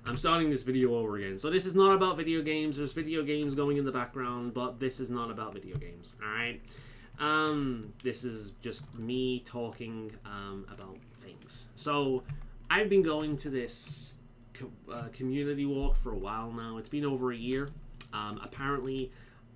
I'm starting this video over again. So this is not about video games. There's video games going in the background, but this is not about video games. Alright? This is just me talking about things. So I've been going to this community walk for a while now. It's been over a year. Apparently,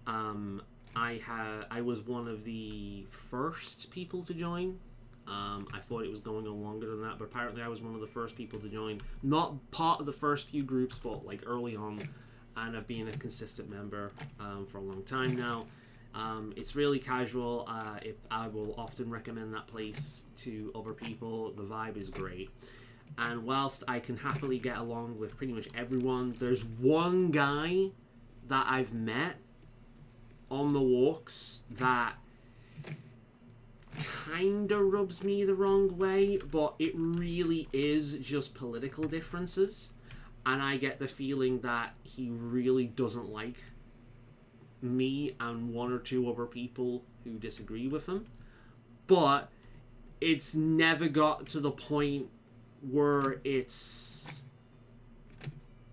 I was one of the first people to join. I thought it was going on longer than that, but apparently I was one of the first people to join. Not part of the first few groups, but like early on, and I've been a consistent member for a long time now. It's really casual. I will often recommend that place to other people. The vibe is great. And whilst I can happily get along with pretty much everyone, there's one guy that I've met on the walks that kinda rubs me the wrong way, but it really is just political differences. And I get the feeling that he really doesn't like me and one or two other people who disagree with him. But it's never got to the point where it's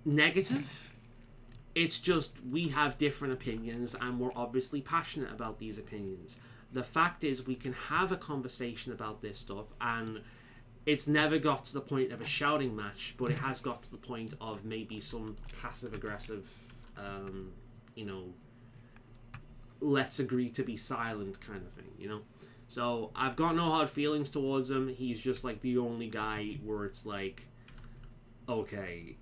negative. It's just we have different opinions and we're obviously passionate about these opinions. The fact is we can have a conversation about this stuff, and it's never got to the point of a shouting match, but it has got to the point of maybe some passive aggressive let's agree to be silent kind of thing, you know? So I've got no hard feelings towards him. He's just like the only guy where it's like, okay,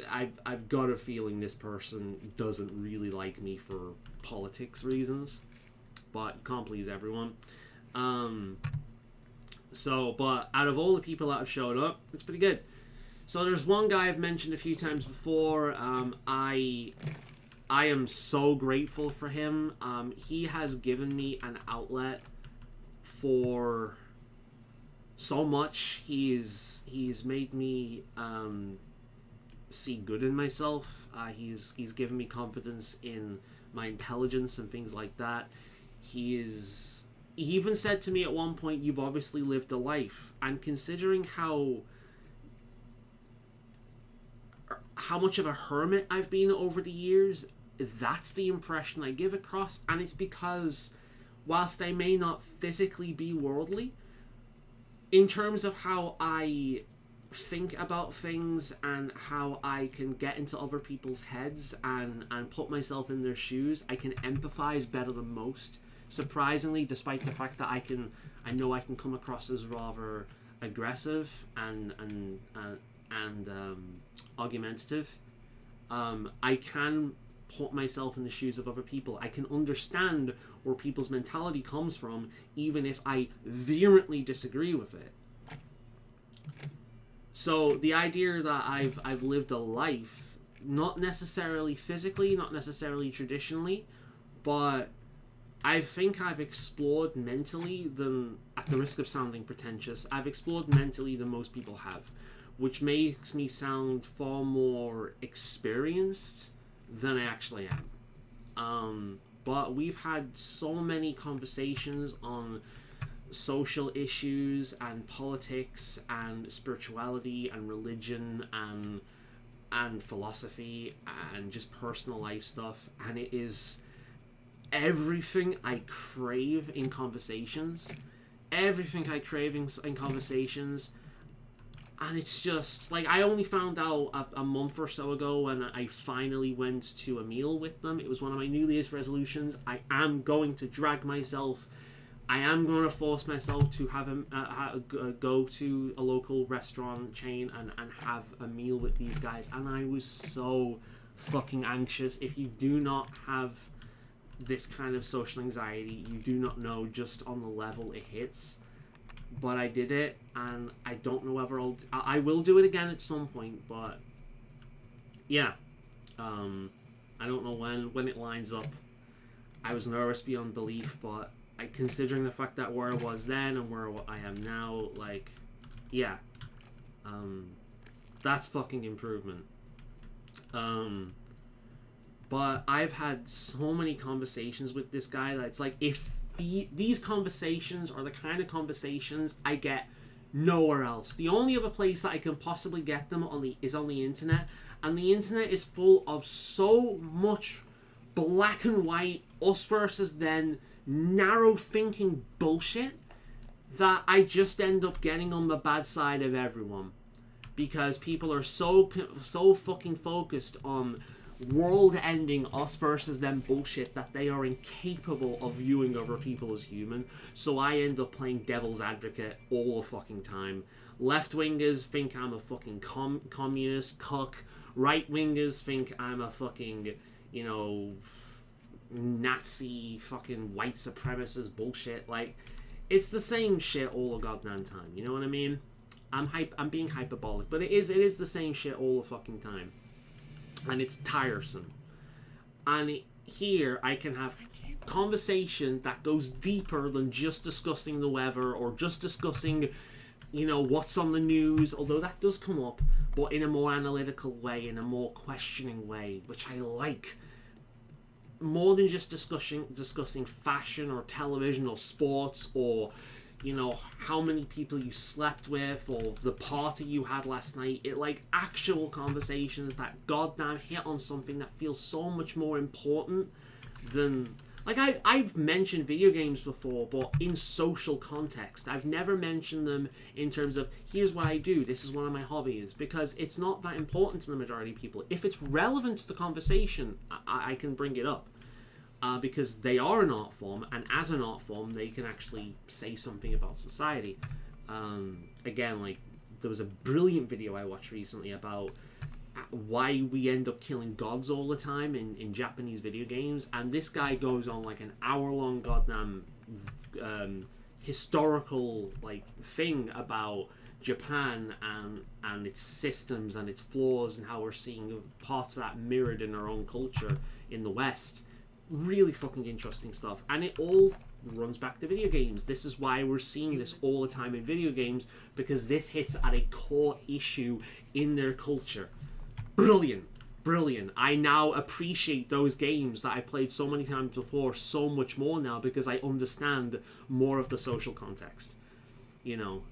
I've got a feeling this person doesn't really like me for politics reasons, but you can't please everyone. But out of all the people that have showed up, it's pretty good. So there's one guy I've mentioned a few times before. I am so grateful for him. He has given me an outlet for so much. He's made me see good in myself. He's given me confidence in my intelligence and things like that. He even said to me at one point, "You've obviously lived a life." And considering how much of a hermit I've been over the years, that's the impression I give across. And it's because whilst I may not physically be worldly, in terms of how I think about things and how I can get into other people's heads and put myself in their shoes, I can empathize better than most. Surprisingly, despite the fact that I know I can come across as rather aggressive and argumentative, I can put myself in the shoes of other people. I can understand where people's mentality comes from, even if I vehemently disagree with it. So the idea that I've lived a life, not necessarily physically, not necessarily traditionally, but I think I've explored mentally at the risk of sounding pretentious, I've explored mentally than most people have, which makes me sound far more experienced than I actually am. But we've had so many conversations on social issues and politics and spirituality and religion and philosophy and just personal life stuff, and it is everything I crave in conversations. Everything I crave in conversations. And it's just, like, I only found out a month or so ago when I finally went to a meal with them. It was one of my New Year's resolutions. I am going to drag myself. I am going to force myself to go to a local restaurant chain and have a meal with these guys. And I was so fucking anxious. If you do not have this kind of social anxiety, you do not know just on the level it hits. But I did it, and I don't know whether I will do it again at some point, but yeah, I don't know when it lines up. I was nervous beyond belief, but considering the fact that where I was then and where I am now, like, yeah, that's fucking improvement. But I've had so many conversations with this guy that it's like, if these conversations are the kind of conversations I get Nowhere else. The only other place that I can possibly get them is on the internet, and the internet is full of so much black and white, us versus them, narrow thinking bullshit that I just end up getting on the bad side of everyone, because people are so fucking focused on world-ending us versus them bullshit that they are incapable of viewing other people as human. So I end up playing devil's advocate all the fucking time. Left-wingers think I'm a fucking communist cuck. Right-wingers think I'm a fucking, you know, Nazi fucking white supremacist bullshit. Like, it's the same shit all the goddamn time. You know what I mean? I'm being hyperbolic, but it is the same shit all the fucking time. And it's tiresome. And here I can have conversation that goes deeper than just discussing the weather or just discussing, you know, what's on the news, although that does come up, but in a more analytical way, in a more questioning way, which I like. More than just discussing fashion or television or sports or, you know, how many people you slept with or the party you had last night. It like actual conversations that goddamn hit on something that feels so much more important than, like, I've mentioned video games before, but in social context. I've never mentioned them in terms of, here's what I do, this is one of my hobbies, because it's not that important to the majority of people. If it's relevant to the conversation, I can bring it up. Because they are an art form, and as an art form, they can actually say something about society. Again, like, there was a brilliant video I watched recently about why we end up killing gods all the time in Japanese video games, and this guy goes on like an hour-long goddamn historical like thing about Japan and its systems and its flaws and how we're seeing parts of that mirrored in our own culture in the West. Really fucking interesting stuff, and it all runs back to video games. This is why we're seeing this all the time in video games, because this hits at a core issue in their culture. Brilliant. I now appreciate those games that I've played so many times before so much more now, because I understand more of the social context, you know.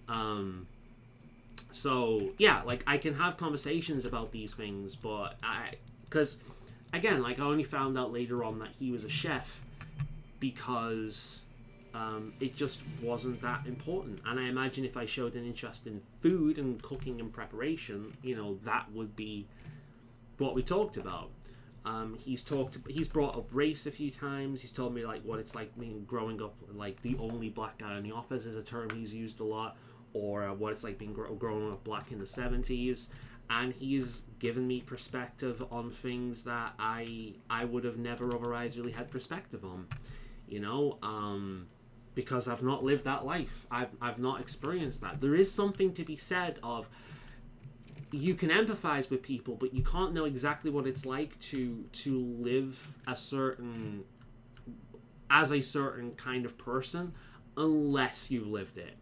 So yeah, like, I can have conversations about these things, but because again, like, I only found out later on that he was a chef because it just wasn't that important. And I imagine if I showed an interest in food and cooking and preparation, you know, that would be what we talked about. He's brought up race a few times. He's told me like what it's like being growing up like the only black guy in the office is a term he's used a lot, or what it's like being growing up black in the 70s. And he's given me perspective on things that I would have never otherwise really had perspective on, you know, because I've not lived that life. I've not experienced that. There is something to be said of, you can empathize with people, but you can't know exactly what it's like to live as a certain kind of person unless you've lived it.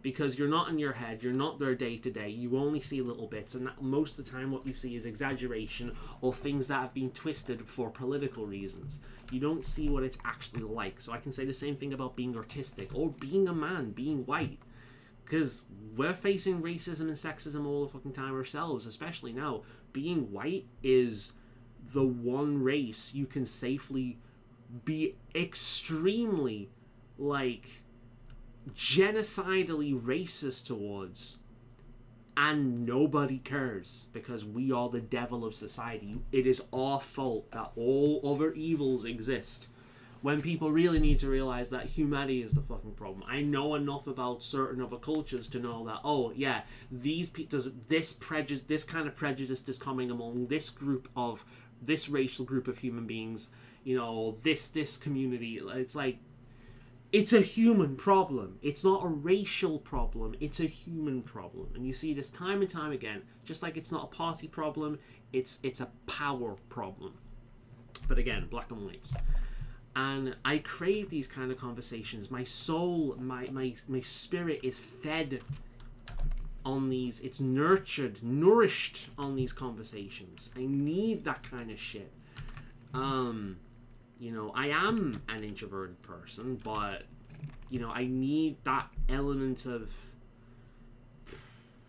Because you're not in your head, you're not there day to day, you only see little bits, and that most of the time what you see is exaggeration or things that have been twisted for political reasons. You don't see what it's actually like. So I can say the same thing about being artistic or being a man, being white. Because we're facing racism and sexism all the fucking time ourselves, especially now. Being white is the one race you can safely be extremely, like, genocidally racist towards, and nobody cares, because we are the devil of society. It is our fault that all other evils exist, when people really need to realize that humanity is the fucking problem. I know enough about certain other cultures to know that, oh yeah, this kind of prejudice is coming among this racial group of human beings, you know, this community. It's like, it's a human problem. It's not a racial problem. It's a human problem. And you see this time and time again. Just like it's not a party problem, it's a power problem. But again, black and whites. And I crave these kind of conversations. My soul, my spirit is fed on these. It's nourished on these conversations. I need that kind of shit. You know, I am an introverted person, but, you know, I need that element of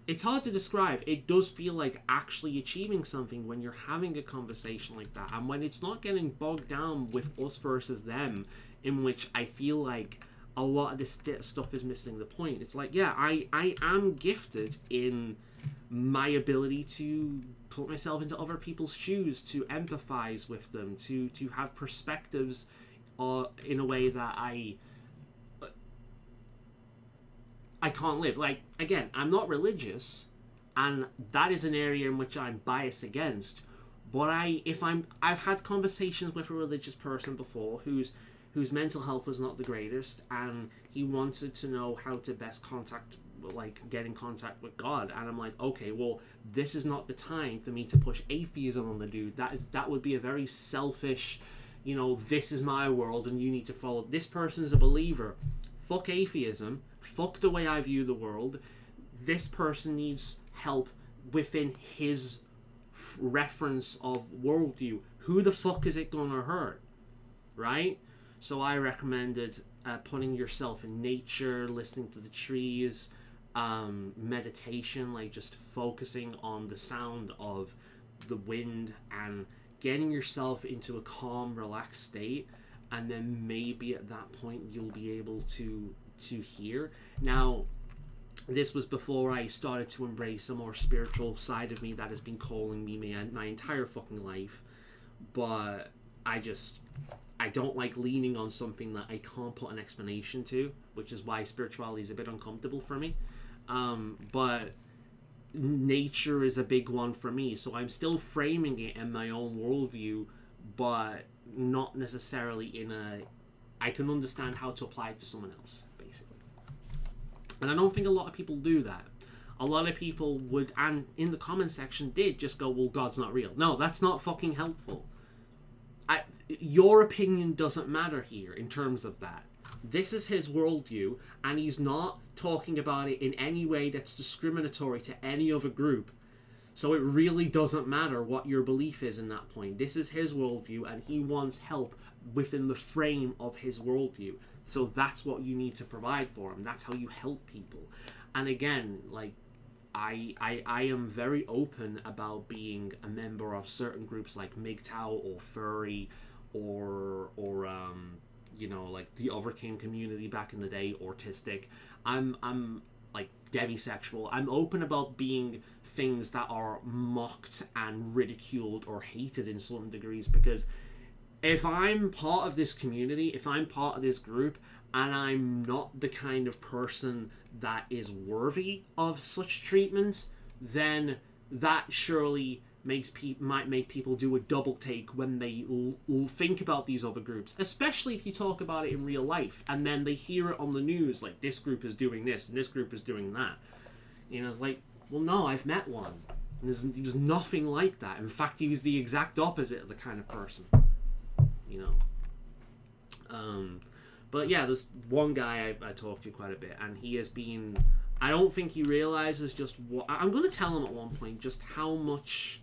it's hard to describe. It does feel like actually achieving something when you're having a conversation like that, and when it's not getting bogged down with us versus them, in which I feel like a lot of this stuff is missing the point. It's like, yeah, I am gifted in my ability to put myself into other people's shoes, to empathize with them, to have perspectives in a way that I can't live. Like, again, I'm not religious, and that is an area in which I'm biased against. But I've had conversations with a religious person before whose mental health was not the greatest, and he wanted to know how to best get in contact with God. And I'm like, okay, well, this is not the time for me to push atheism on the dude. That would be a very selfish, this is my world and you need to follow. This person is a believer. Fuck atheism. Fuck the way I view the world. This person needs help within his reference of worldview. Who the fuck is it gonna hurt? Right? So I recommended putting yourself in nature, listening to the trees, meditation, like just focusing on the sound of the wind and getting yourself into a calm, relaxed state. And then maybe at that point you'll be able to hear. Now, this was before I started to embrace a more spiritual side of me that has been calling me my entire fucking life. But I don't like leaning on something that I can't put an explanation to, which is why spirituality is a bit uncomfortable for me. But nature is a big one for me, so I'm still framing it in my own worldview, but not necessarily I can understand how to apply it to someone else, basically. And I don't think a lot of people do that. A lot of people would, and in the comment section did, just go, well, God's not real. No, that's not fucking helpful. Your opinion doesn't matter here in terms of that. This is his worldview, and he's not talking about it in any way that's discriminatory to any other group. So it really doesn't matter what your belief is in that point. This is his worldview, and he wants help within the frame of his worldview. So that's what you need to provide for him. That's how you help people. And again, like, I am very open about being a member of certain groups like MGTOW or furry or like the Overcame community back in the day, autistic. I'm like demisexual. I'm open about being things that are mocked and ridiculed or hated in some degrees, because if I'm part of this community, if I'm part of this group, and I'm not the kind of person that is worthy of such treatment, then that surely might make people do a double take when they think about these other groups, especially if you talk about it in real life, and then they hear it on the news, like, this group is doing this, and this group is doing that. It's like, well, no, I've met one. And he was nothing like that. In fact, he was the exact opposite of the kind of person. But yeah, there's one guy I talked to quite a bit, and he has been... I don't think he realizes just what... I'm going to tell him at one point just how much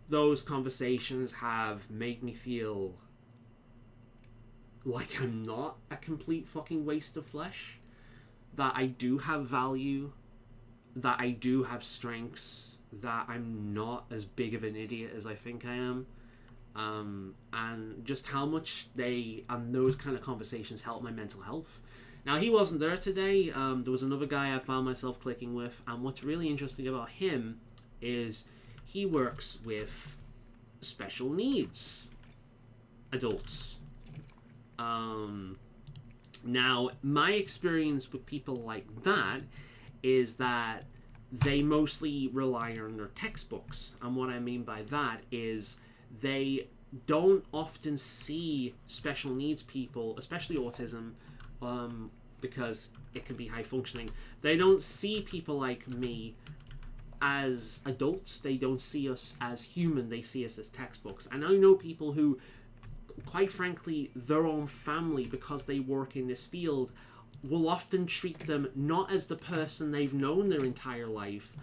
those conversations have made me feel like I'm not a complete fucking waste of flesh. That I do have value. That I do have strengths. That I'm not as big of an idiot as I think I am. And just how much those kind of conversations help my mental health. Now, he wasn't there today. There was another guy I found myself clicking with, and what's really interesting about him is he works with special needs adults. Now, my experience with people like that is that they mostly rely on their textbooks, and what I mean by that is they don't often see special needs people, especially autism, because it can be high functioning. They don't see people like me as adults. They don't see us as human. They see us as textbooks. And I know people who, quite frankly, their own family, because they work in this field, will often treat them not as the person they've known their entire life,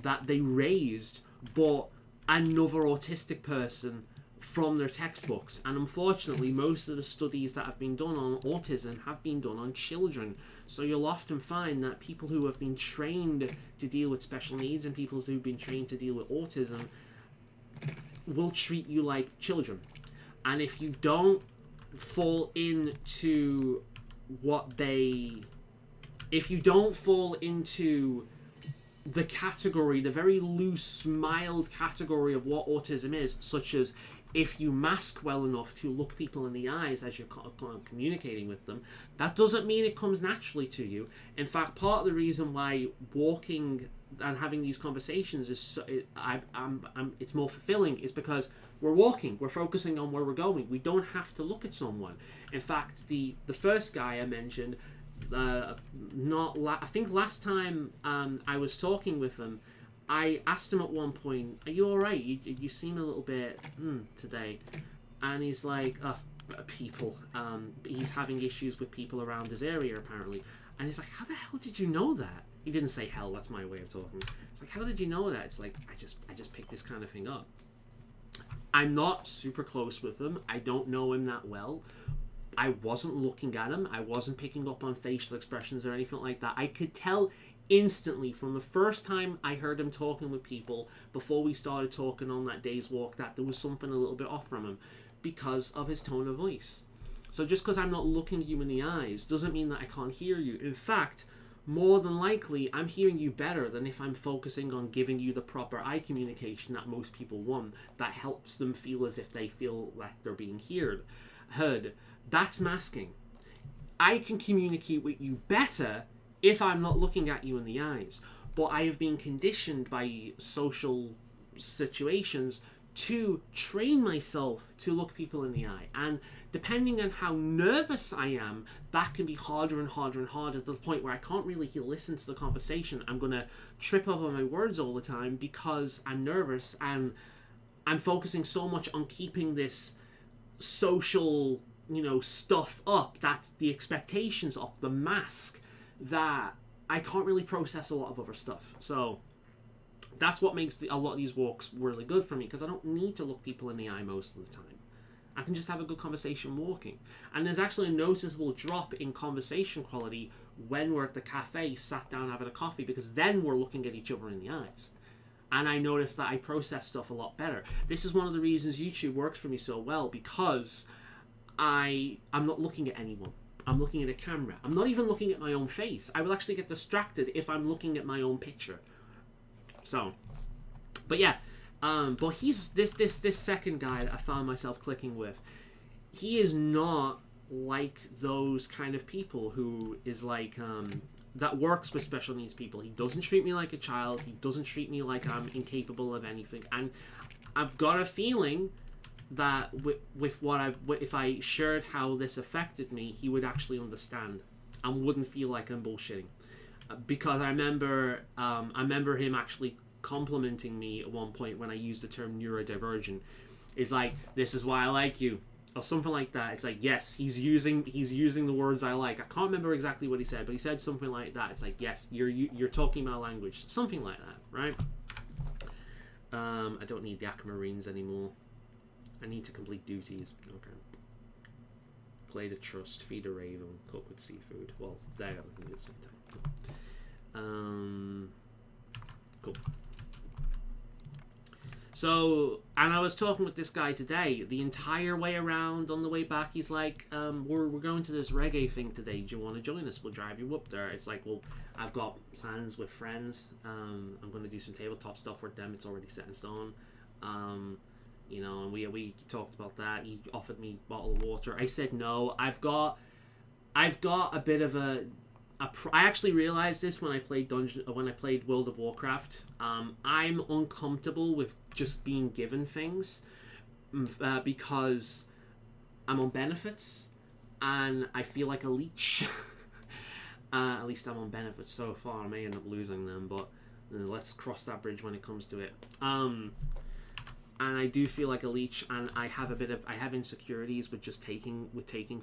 that they raised, but another autistic person from their textbooks. And unfortunately, most of the studies that have been done on autism have been done on children. So you'll often find that people who have been trained to deal with special needs and people who've been trained to deal with autism will treat you like children. And if you don't fall into if you don't fall into the category, the very loose, mild category of what autism is, such as if you mask well enough to look people in the eyes as you're communicating with them, that doesn't mean it comes naturally to you. In fact, part of the reason why walking and having these conversations is it's more fulfilling is because we're walking, we're focusing on where we're going. We don't have to look at someone. In fact, the first guy I mentioned, I think last time I was talking with him, I asked him at one point, "Are you all right? You seem a little bit today," and he's like, "People." He's having issues with people around his area apparently, and he's like, "How the hell did you know that?" He didn't say hell. That's my way of talking. It's like, "How did you know that?" It's like, I just picked this kind of thing up. I'm not super close with him. I don't know him that well. I wasn't looking at him. I wasn't picking up on facial expressions or anything like that. I could tell instantly from the first time I heard him talking with people before we started talking on that day's walk that there was something a little bit off from him because of his tone of voice. So just because I'm not looking you in the eyes doesn't mean that I can't hear you. In fact, more than likely, I'm hearing you better than if I'm focusing on giving you the proper eye communication that most people want that helps them feel as if they feel like they're being heard. That's masking. I can communicate with you better if I'm not looking at you in the eyes. But I have been conditioned by social situations to train myself to look people in the eye. And depending on how nervous I am, that can be harder and harder and harder to the point where I can't really listen to the conversation. I'm going to trip over my words all the time because I'm nervous and I'm focusing so much on keeping this social, stuff up, that's the expectations up, the mask, that I can't really process a lot of other stuff. So that's what makes a lot of these walks really good for me, because I don't need to look people in the eye most of the time. I can just have a good conversation walking. And there's actually a noticeable drop in conversation quality when we're at the cafe, sat down having a coffee, because then we're looking at each other in the eyes. And I noticed that I process stuff a lot better. This is one of the reasons YouTube works for me so well, because I'm not looking at anyone. I'm looking at a camera. I'm not even looking at my own face. I will actually get distracted if I'm looking at my own picture. So, but yeah, but he's this second guy that I found myself clicking with. He is not like those kind of people who is like that works with special needs people. He doesn't treat me like a child. He doesn't treat me like I'm incapable of anything. And I've got a feeling that if I shared how this affected me, he would actually understand and wouldn't feel like I'm bullshitting. Because I remember him actually complimenting me at one point when I used the term neurodivergent. It's like, "This is why I like you," or something like that. It's like, yes, he's using the words I like. I can't remember exactly what he said, but he said something like that. It's like, yes, you're talking my language, something like that, right? I don't need the Aquamarines anymore. I need to complete duties. Okay. Play the trust, feed a raven, cook with seafood. Well, there we can do the same time. Cool. So, and I was talking with this guy today. The entire way around, on the way back, he's like, we're going to this reggae thing today. Do you want to join us? We'll drive you up there. It's like, well, I've got plans with friends. I'm going to do some tabletop stuff with them. It's already set in stone. And we talked about that. He offered me a bottle of water. I said no. I've got a bit of I actually realized this when I played World of Warcraft. I'm uncomfortable with just being given things because I'm on benefits and I feel like a leech. At least I'm on benefits so far. I may end up losing them, but let's cross that bridge when it comes to it. And I do feel like a leech, and I have insecurities with just taking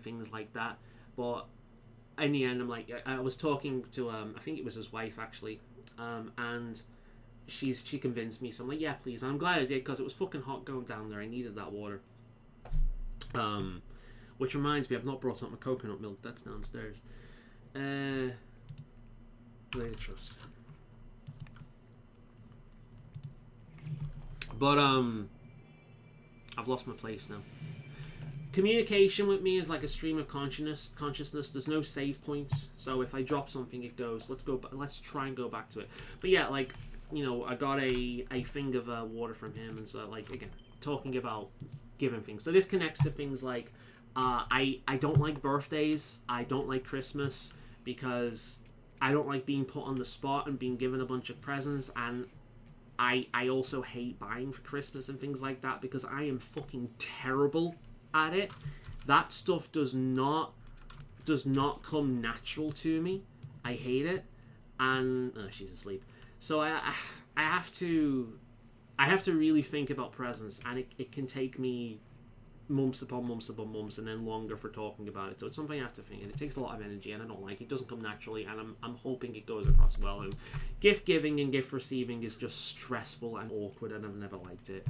things like that. But in the end, I'm like, I was talking to I think it was his wife actually, and she convinced me. So I'm like, yeah, please. And I'm glad I did, because it was fucking hot going down there. I needed that water. Which reminds me, I've not brought up my coconut milk. That's downstairs. Later trust. But I've lost my place now. Communication with me is like a stream of consciousness. There's no save points, so if I drop something, it goes. Let's try and go back to it. But yeah, like, you know, I got a thing of water from him, and so, like, again, talking about giving things. So this connects to things like I don't like birthdays. I don't like Christmas because I don't like being put on the spot and being given a bunch of presents, and I also hate buying for Christmas and things like that because I am fucking terrible at it. That stuff does not come natural to me. I hate it, and she's asleep. So I have to really think about presents, and it can take me months upon months upon months, and then longer for talking about it. So it's something I have to think, and it takes a lot of energy, and I don't like it. It doesn't come naturally, and I'm hoping it goes across well. And gift giving and gift receiving is just stressful and awkward, and I've never liked it.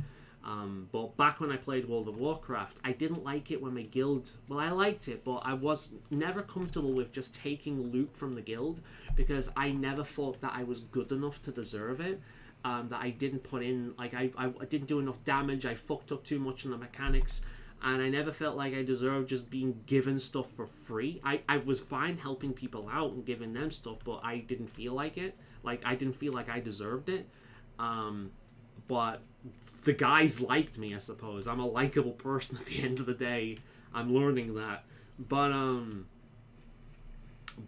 But back when I played World of Warcraft, I didn't like it when my guild... Well, I liked it, but I was never comfortable with just taking loot from the guild because I never thought that I was good enough to deserve it. That I didn't put in... Like, I didn't do enough damage, I fucked up too much in the mechanics, and I never felt like I deserved just being given stuff for free. I was fine helping people out and giving them stuff, but I didn't feel like it. Like, I didn't feel like I deserved it. But the guys liked me, I suppose. I'm a likable person at the end of the day. I'm learning that. But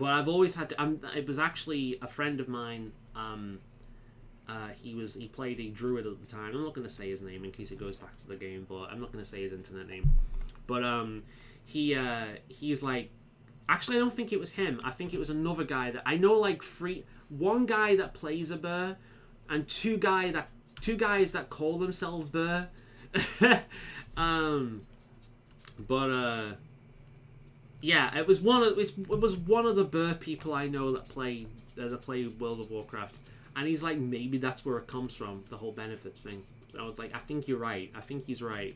I've always had to... it was actually a friend of mine. He played a druid at the time. I'm not going to say his name in case it goes back to the game, but I'm not going to say his internet name. But he's like... Actually, I don't think it was him. I think it was another guy that... I know, like, one guy that plays a bear, and two guys that call themselves bear. Yeah, it was one of the bear people I know that play World of Warcraft, and he's like, maybe that's where it comes from, the whole benefits thing. So I was like, I think you're right. I think he's right.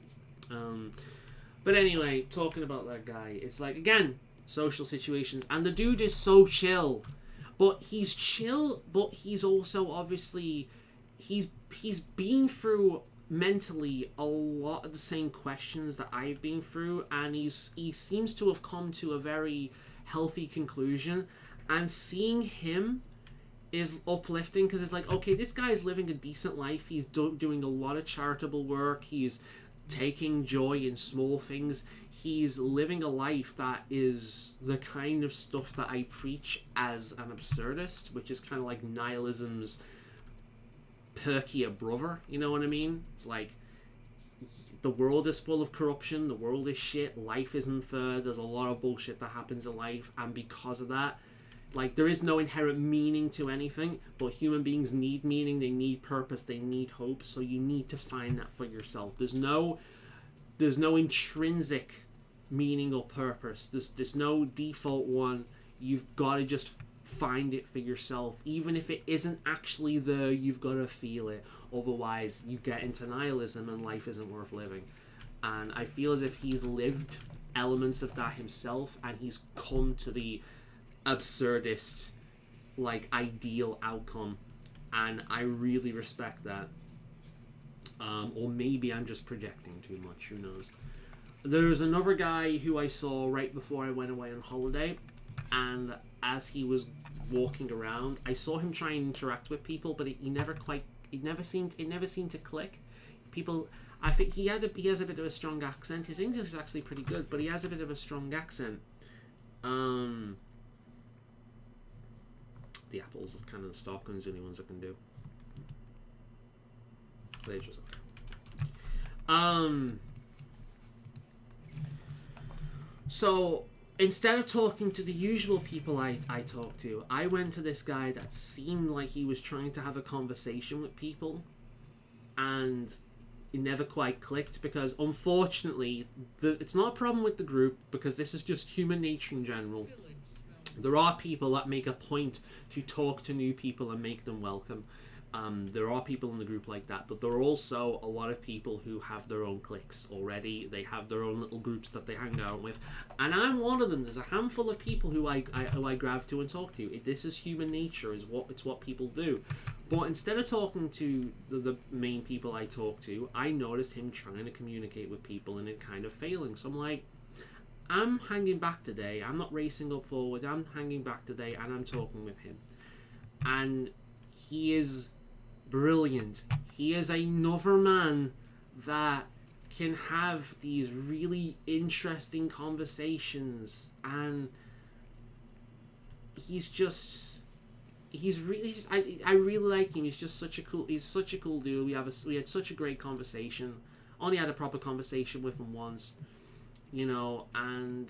But anyway, talking about that guy, it's like, again, social situations, and the dude is so chill, but he's chill, but he's also obviously he's been through mentally a lot of the same questions that I've been through, and he seems to have come to a very healthy conclusion, and seeing him is uplifting because it's like, okay, this guy is living a decent life. He's doing a lot of charitable work. He's taking joy in small things. He's living a life that is the kind of stuff that I preach as an absurdist, which is kind of like nihilism's perkier brother, you know what I mean? It's like, the world is full of corruption, the world is shit, life isn't fair, there's a lot of bullshit that happens in life, and because of that, like, there is no inherent meaning to anything, but human beings need meaning, they need purpose, they need hope, so you need to find that for yourself. There's no intrinsic meaning or purpose. There's no default one. You've got to just find it for yourself. Even if it isn't actually there, you've got to feel it. Otherwise, you get into nihilism and life isn't worth living. And I feel as if he's lived elements of that himself, and he's come to the absurdist, like, ideal outcome, and I really respect that. Or maybe I'm just projecting too much, who knows. There's another guy who I saw right before I went away on holiday, and as he was walking around, I saw him try and interact with people, but it never seemed to click. People, I think he has a bit of a strong accent. His English is actually pretty good, but he has a bit of a strong accent. The apples are kind of the Stockholm's the only ones I can do. They're just okay. So instead of talking to the usual people I talk to, I went to this guy that seemed like he was trying to have a conversation with people, and it never quite clicked because, unfortunately, it's not a problem with the group, because this is just human nature in general. There are people that make a point to talk to new people and make them welcome. There are people in the group like that, but there are also a lot of people who have their own cliques already. They have their own little groups that they hang out with, and I'm one of them. There's a handful of people who I grab to and talk to. This is human nature. It's what people do. But instead of talking to the main people I talk to, I noticed him trying to communicate with people and it kind of failing. So I'm like, I'm hanging back today. I'm not racing up forward. I'm hanging back today, and I'm talking with him, and he is brilliant. He is another man that can have these really interesting conversations, and he's really I really like him. He's such a cool dude. We had such a great conversation. Only had a proper conversation with him once, and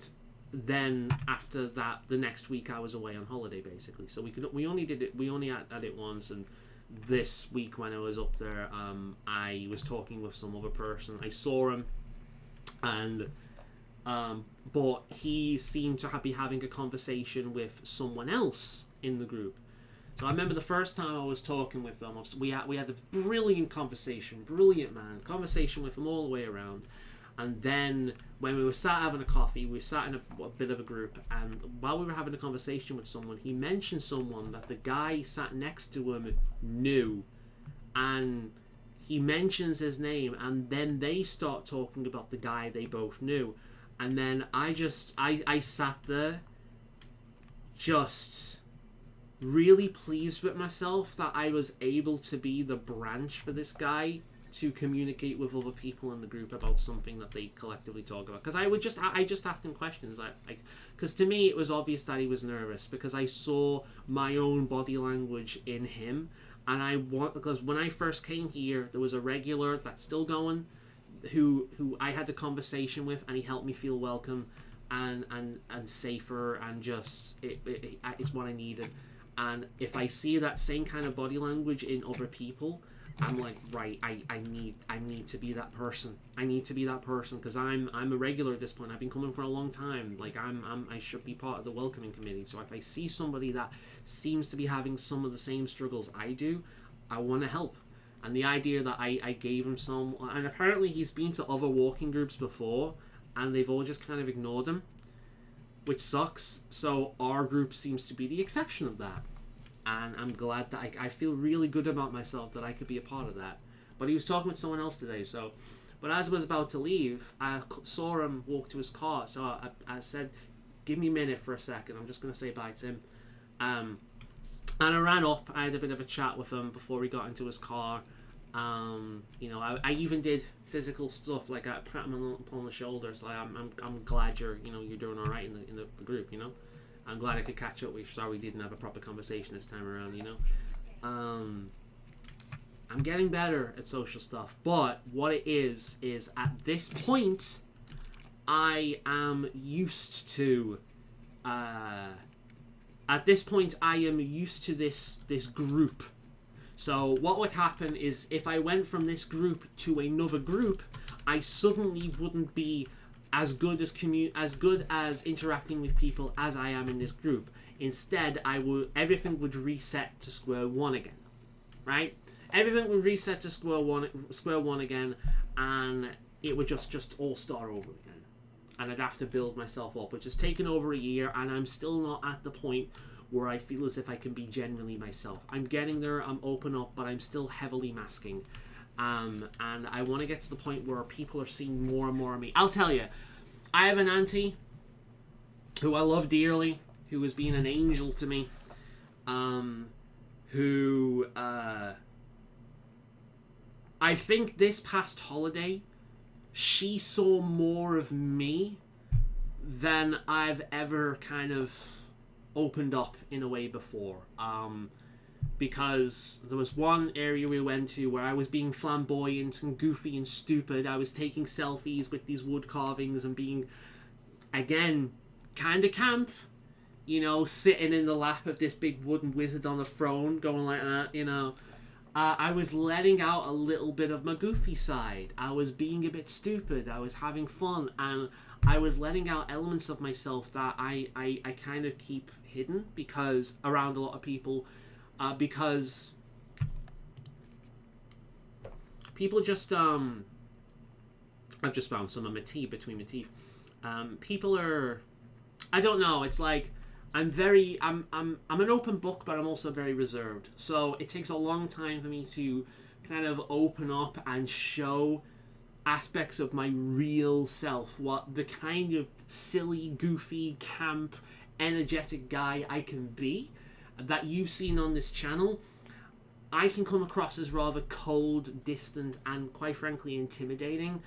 then after that, the next week I was away on holiday basically. So we only had it once, and this week when I was up there, I was talking with some other person. I saw him, and but he seemed to be having a conversation with someone else in the group. So I remember the first time I was talking with him, we had a brilliant conversation with him all the way around. And then when we were sat having a coffee, we sat in a bit of a group, and while we were having a conversation with someone, he mentioned someone that the guy sat next to him knew, and he mentions his name, and then they start talking about the guy they both knew, and then I sat there just really pleased with myself that I was able to be the branch for this guy to communicate with other people in the group about something that they collectively talk about. Because I just asked him questions, because to me it was obvious that he was nervous, because I saw my own body language in him, and because when I first came here, there was a regular that's still going, who I had the conversation with, and he helped me feel welcome and safer, and just it's what I needed. And if I see that same kind of body language in other people, I'm like, right, I need to be that person. I need to be that person, because I'm a regular at this point. I've been coming for a long time. Like I should be part of the welcoming committee. So if I see somebody that seems to be having some of the same struggles I do, I want to help. And the idea that I gave him some, and apparently he's been to other walking groups before, and they've all just kind of ignored him, which sucks. So our group seems to be the exception of that. And I'm glad that I feel really good about myself that I could be a part of that. But he was talking with someone else today, so... But as I was about to leave, I saw him walk to his car, so I said, give me a minute for a second, I'm just going to say bye to him. And I ran up, I had a bit of a chat with him before he got into his car. I even did physical stuff, like I pat him on the shoulder, so I'm glad you're doing alright in the group, I'm glad I could catch up with you. Sorry we didn't have a proper conversation this time around, I'm getting better at social stuff, but what it is at this point, I am used to, this group. So what would happen is, if I went from this group to another group, I suddenly wouldn't be as good as interacting with people as I am in this group. Instead, everything would reset to square one again, right? Everything would reset to square one again, and it would just all start over again. And I'd have to build myself up, which has taken over a year, and I'm still not at the point where I feel as if I can be genuinely myself. I'm getting there, I'm open up, but I'm still heavily masking. And I want to get to the point where people are seeing more and more of me. I'll tell you, I have an auntie who I love dearly, who has been an angel to me, who I think this past holiday, she saw more of me than I've ever kind of opened up in a way before. Because there was one area we went to where I was being flamboyant and goofy and stupid. I was taking selfies with these wood carvings and being, again, kind of camp. Sitting in the lap of this big wooden wizard on the throne, going like that, I was letting out a little bit of my goofy side. I was being a bit stupid. I was having fun. And I was letting out elements of myself that I kind of keep hidden, because around a lot of people... because people just I've just found some of my tea between my teeth. People are, I don't know. It's like I'm an open book, but I'm also very reserved. So it takes a long time for me to kind of open up and show aspects of my real self, what the kind of silly, goofy, camp, energetic guy I can be that you've seen on this channel. I can come across as rather cold, distant, and quite frankly intimidating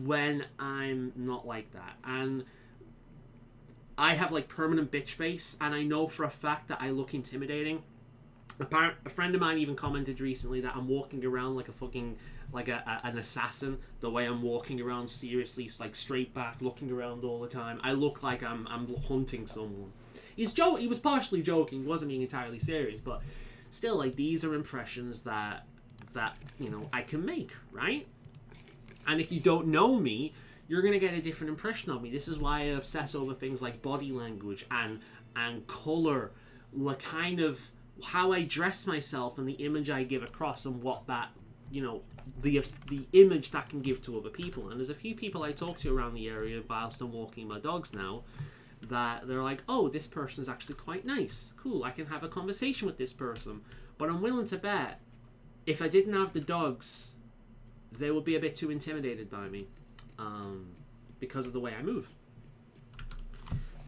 when I'm not like that. And I have like permanent bitch face, and I know for a fact that I look intimidating. A friend of mine even commented recently that I'm walking around like a fucking like an assassin. The way I'm walking around, seriously, like straight back, looking around all the time. I look like I'm hunting someone. He was partially joking, he wasn't being entirely serious, but still, like, these are impressions that you know I can make, right? And if you don't know me, you're gonna get a different impression of me. This is why I obsess over things like body language and color, like kind of how I dress myself and the image I give across, and what that, you know, the image that can give to other people. And there's a few people I talk to around the area whilst I'm walking my dogs now, that they're like, oh, this person's actually quite nice. Cool, I can have a conversation with this person. But I'm willing to bet, if I didn't have the dogs, they would be a bit too intimidated by me. Because of the way I move.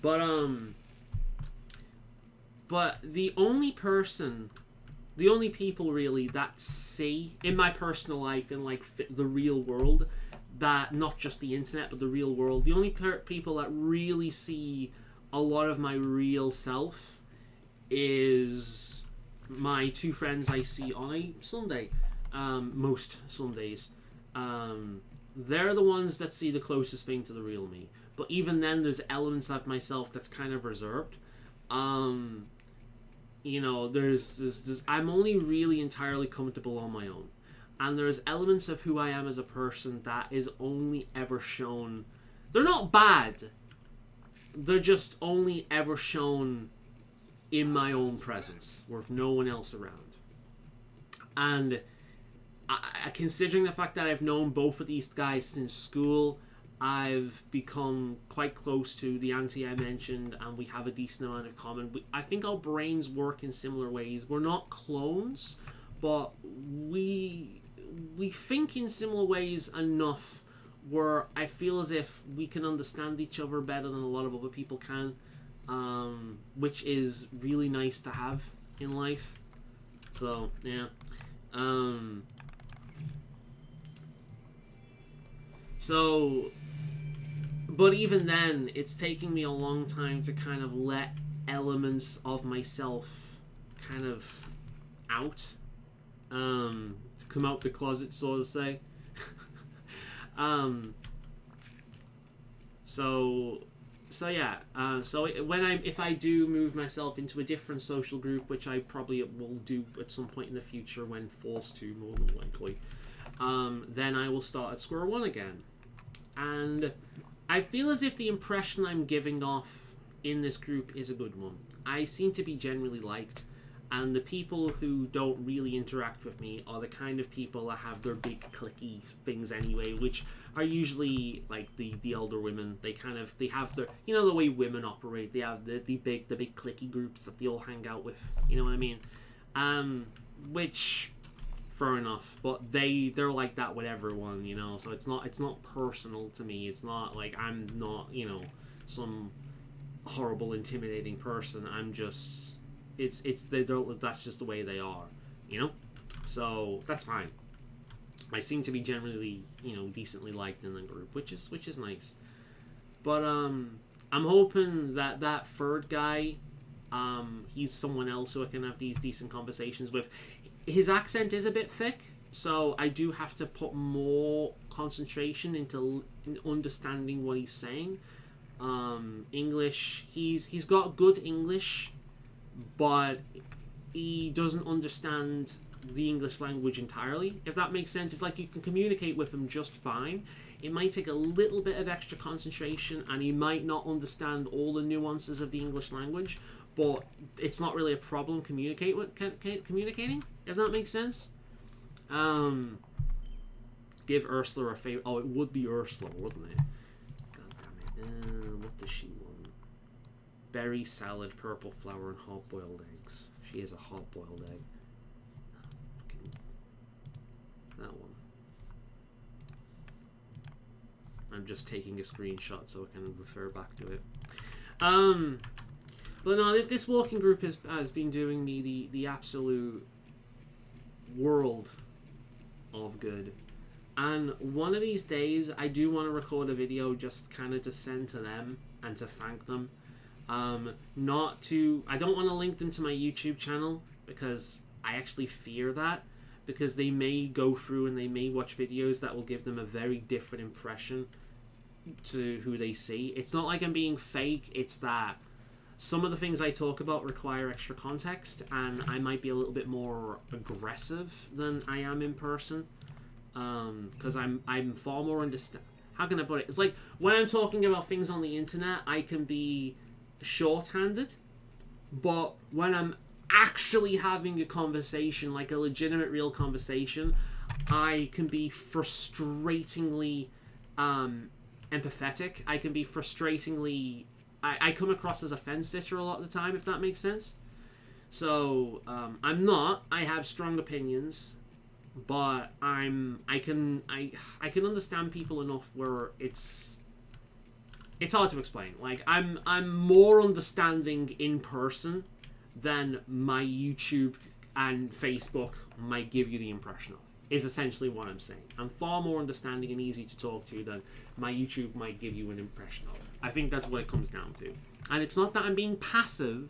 But the only people really that see, in my personal life, in like the real world, that not just the internet but the real world, the only people that really see a lot of my real self is my two friends I see on a Sunday, most Sundays. They're the ones that see the closest thing to the real me. But even then, there's elements of myself that's kind of reserved. You know, there's I'm only really entirely comfortable on my own. And there's elements of who I am as a person that is only ever shown. They're not bad. They're just only ever shown in my own presence, with no one else around. And considering the fact that I've known both of these guys since school, I've become quite close to the auntie I mentioned, and we have a decent amount of common. I think our brains work in similar ways. We're not clones, but we think in similar ways enough where I feel as if we can understand each other better than a lot of other people can, which is really nice to have in life. So, yeah. But even then, it's taking me a long time to kind of let elements of myself kind of out, to come out the closet, so to say. So yeah. If I do move myself into a different social group, which I probably will do at some point in the future when forced to, more than likely, then I will start at square one again. And I feel as if the impression I'm giving off in this group is a good one. I seem to be generally liked, and the people who don't really interact with me are the kind of people that have their big clicky things anyway, which are usually like the elder women. They have their, you know, the way women operate. They have the big clicky groups that they all hang out with. You know what I mean? Which, fair enough, but they're like that with everyone, you know. So it's not personal to me. It's not like I'm not, you know, some horrible, intimidating person. I'm just, that's just the way they are, you know. So that's fine. I seem to be generally, you know, decently liked in the group, which is nice. But I'm hoping that third guy, he's someone else who I can have these decent conversations with. His accent is a bit thick, so I do have to put more concentration into understanding what he's saying. English, he's got good English, but he doesn't understand the English language entirely, if that makes sense. It's like you can communicate with him just fine. It might take a little bit of extra concentration, and he might not understand all the nuances of the English language, but it's not really a problem communicating, if that makes sense. Give Ursula a favor. Oh, it would be Ursula, wouldn't it? God damn it. What does she want? Berry salad, purple flower, and hard-boiled eggs. She has a hard-boiled egg. That one. I'm just taking a screenshot so I can refer back to it. But no, this walking group has been doing me the absolute world of good. And one of these days, I do want to record a video just kind of to send to them and to thank them. I don't want to link them to my YouTube channel because I actually fear that. Because they may go through and they may watch videos that will give them a very different impression to who they see. It's not like I'm being fake, it's that some of the things I talk about require extra context, and I might be a little bit more aggressive than I am in person. Because I'm far more understand. How can I put it? It's like when I'm talking about things on the internet, I can be shorthanded, but when I'm actually having a conversation, like a legitimate, real conversation, I can be frustratingly empathetic. I can be frustratingly. I come across as a fence sitter a lot of the time, if that makes sense. So I'm not. I have strong opinions, but I can understand people enough where it's hard to explain. Like I'm more understanding in person than my YouTube and Facebook might give you the impression of, is essentially what I'm saying. I'm far more understanding and easy to talk to than my YouTube might give you an impression of. I think that's what it comes down to. And it's not that I'm being passive,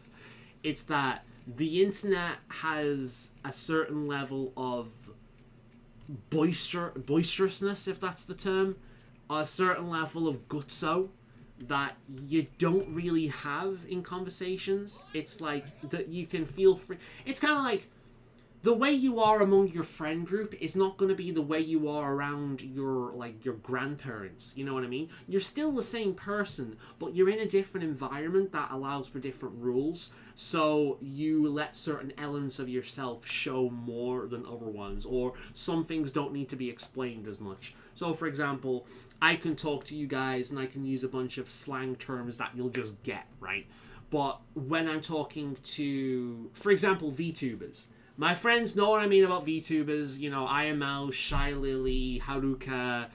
it's that the internet has a certain level of boisterousness, if that's the term, a certain level of gutso that you don't really have in conversations. It's like that you can feel free. It's kind of like the way you are among your friend group is not going to be the way you are around your grandparents. You know what I mean? You're still the same person, but you're in a different environment that allows for different rules. So you let certain elements of yourself show more than other ones, or some things don't need to be explained as much. So, for example, I can talk to you guys and I can use a bunch of slang terms that you'll just get, right? But when I'm talking to, for example, VTubers, my friends know what I mean about VTubers. You know, IML, Shy Lily, Haruka,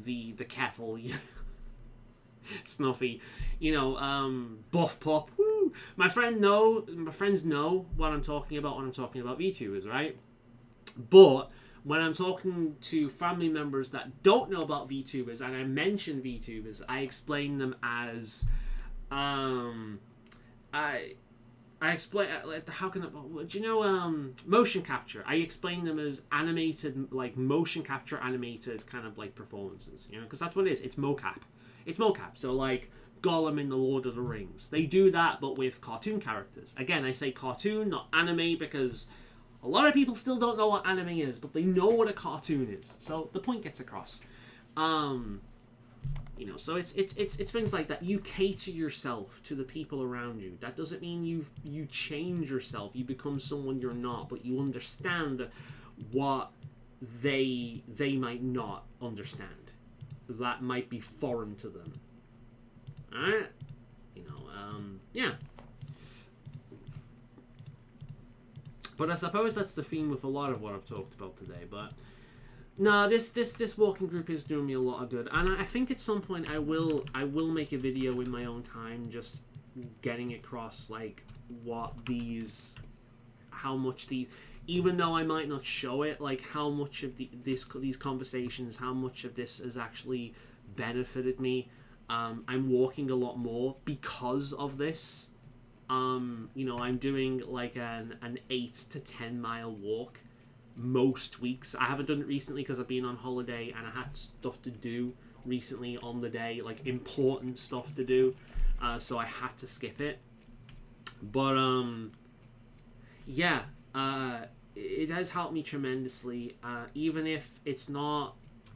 the kettle, Snuffy, Buff Pop. Woo! My friends know what I'm talking about when I'm talking about VTubers, right? But when I'm talking to family members that don't know about VTubers and I mention VTubers, I explain them as I explain, how can motion capture. I explain them as animated, like motion capture animated kind of like performances, because that's what it is. It's mocap. It's mocap. So like Gollum in The Lord of the Rings. They do that, but with cartoon characters. Again, I say cartoon, not anime, because a lot of people still don't know what anime is, but they know what a cartoon is. So the point gets across. So it's things like that. You cater yourself to the people around you. That doesn't mean you change yourself. You become someone you're not, but you understand what they might not understand. That might be foreign to them. Alright? Yeah. But I suppose that's the theme with a lot of what I've talked about today, but no, this walking group is doing me a lot of good, and I think at some point I will make a video in my own time, just getting across like how much even though I might not show it, like how much of these conversations, how much of this has actually benefited me. I'm walking a lot more because of this. I'm doing like an 8 to 10 mile walk most weeks. I haven't done it recently because I've been on holiday and I had stuff to do recently on the day, like important stuff to do, so I had to skip it. But it has helped me tremendously. Even if it's not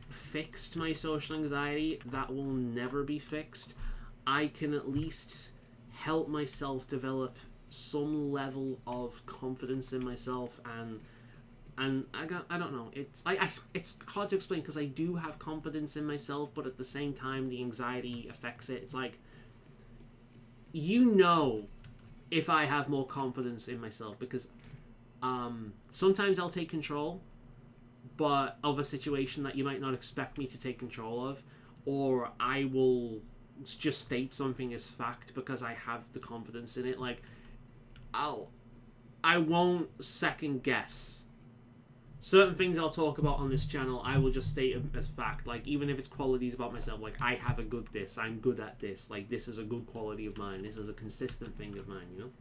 fixed my social anxiety, that will never be fixed. I can at least help myself develop some level of confidence in myself and And I don't know. It's hard to explain because I do have confidence in myself, but at the same time, the anxiety affects it. It's like, you know, if I have more confidence in myself, because sometimes I'll take control, but of a situation that you might not expect me to take control of, or I will just state something as fact because I have the confidence in it. Like, I won't second guess certain things I'll talk about on this channel. I will just state as fact. Like, even if it's qualities about myself, like, I have a good this, I'm good at this, like, this is a good quality of mine, this is a consistent thing of mine, you know.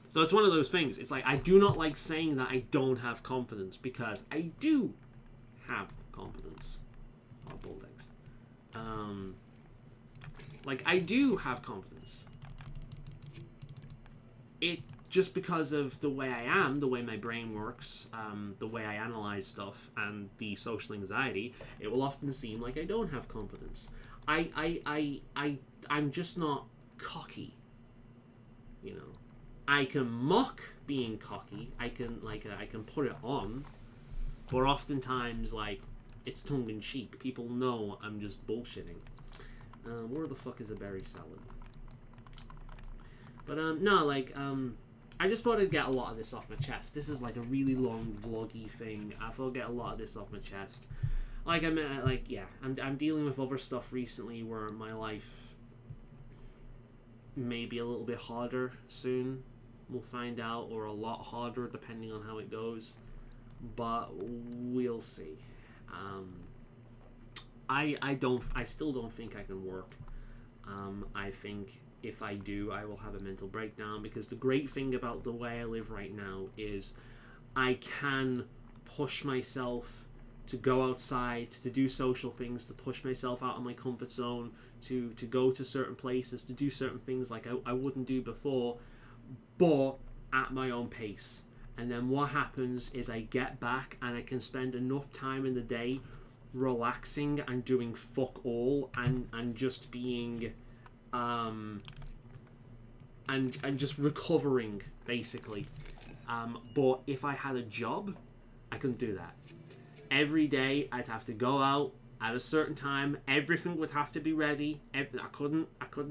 So it's one of those things. It's like, I do not like saying that I don't have confidence, because I do have confidence. Oh, bold eggs. Like, I do have confidence. It just because of the way I am, the way my brain works, the way I analyze stuff, and the social anxiety, it will often seem like I don't have confidence. I'm just not cocky, you know. I can mock being cocky. I can put it on, but oftentimes, like, it's tongue in cheek. People know I'm just bullshitting. Where the fuck is a berry salad? But no, like, I just thought I'd get a lot of this off my chest. This is like a really long vloggy thing. I thought I'd get a lot of this off my chest. Like, I'm dealing with other stuff recently where my life may be a little bit harder soon. We'll find out, or a lot harder depending on how it goes. But we'll see. I still don't think I can work. I think if I do, I will have a mental breakdown, because the great thing about the way I live right now is I can push myself to go outside, to do social things, to push myself out of my comfort zone, to go to certain places, to do certain things like I wouldn't do before, but at my own pace. And then what happens is I get back and I can spend enough time in the day relaxing and doing fuck all, and just being and just recovering, basically. But if I had a job, I couldn't do that. Every day I'd have to go out at a certain time. Everything would have to be ready. I couldn't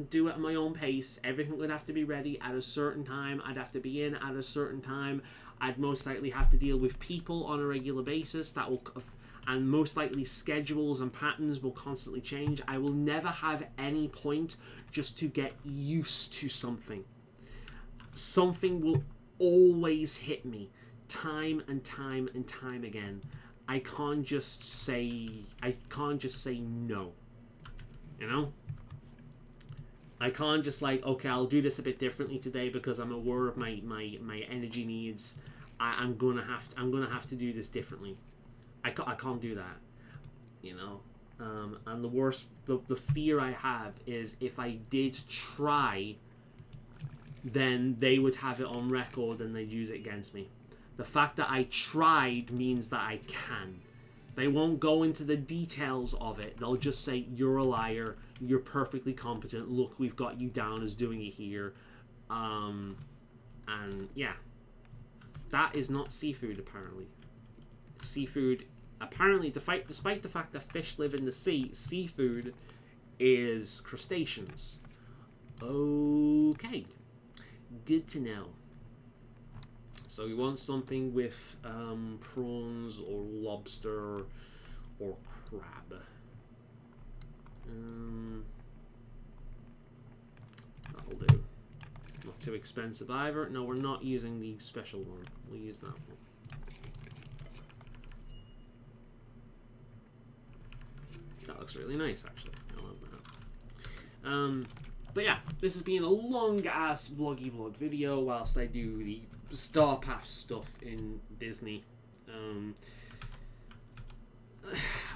do it at my own pace. Everything would have to be ready at a certain time. I'd have to be in at a certain time. I'd most likely have to deal with people on a regular basis and most likely schedules and patterns will constantly change. I will never have any point just to get used to something. Something will always hit me, time and time and time again. I can't just say no, you know? I can't just, like, okay, I'll do this a bit differently today because I'm aware of my energy needs. I'm gonna have to do this differently. I can't do that, you know. And the fear I have is if I did try, then they would have it on record and they'd use it against me. The fact that I tried means that I can. They won't go into the details of it. They'll just say, you're a liar, you're perfectly competent, look, we've got you down as doing it here. And yeah. That is not seafood, apparently. Seafood, apparently, despite the fact that fish live in the sea, seafood is crustaceans. Okay. Good to know. So we want something with prawns or lobster or crab. That'll do. Not too expensive either. No, we're not using the special one. We'll use that one. That looks really nice, actually. I love that. But yeah, this has been a long-ass vloggy vlog video whilst I do the Star Path stuff in Disney.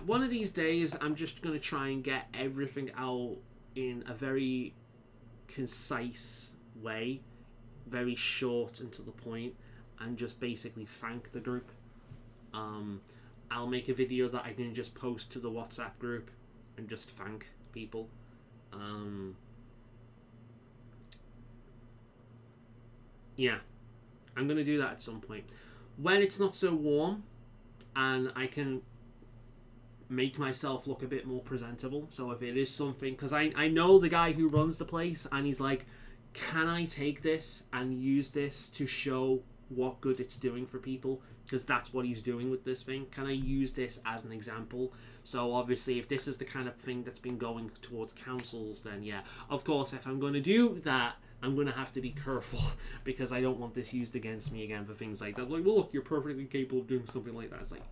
One of these days, I'm just going to try and get everything out in a very concise way, very short and to the point, and just basically thank the group. I'll make a video that I can just post to the WhatsApp group and just thank people. Yeah. I'm gonna do that at some point. When it's not so warm and I can make myself look a bit more presentable. So if it is something, because I know the guy who runs the place, and he's like, can I take this and use this to show what good it's doing for people? Because that's what he's doing with this thing. Can I use this as an example? So obviously, if this is the kind of thing that's been going towards councils, then yeah, of course, if I'm going to do that, I'm going to have to be careful, because I don't want this used against me again for things like that. Like, well, look, you're perfectly capable of doing something like that. It's like,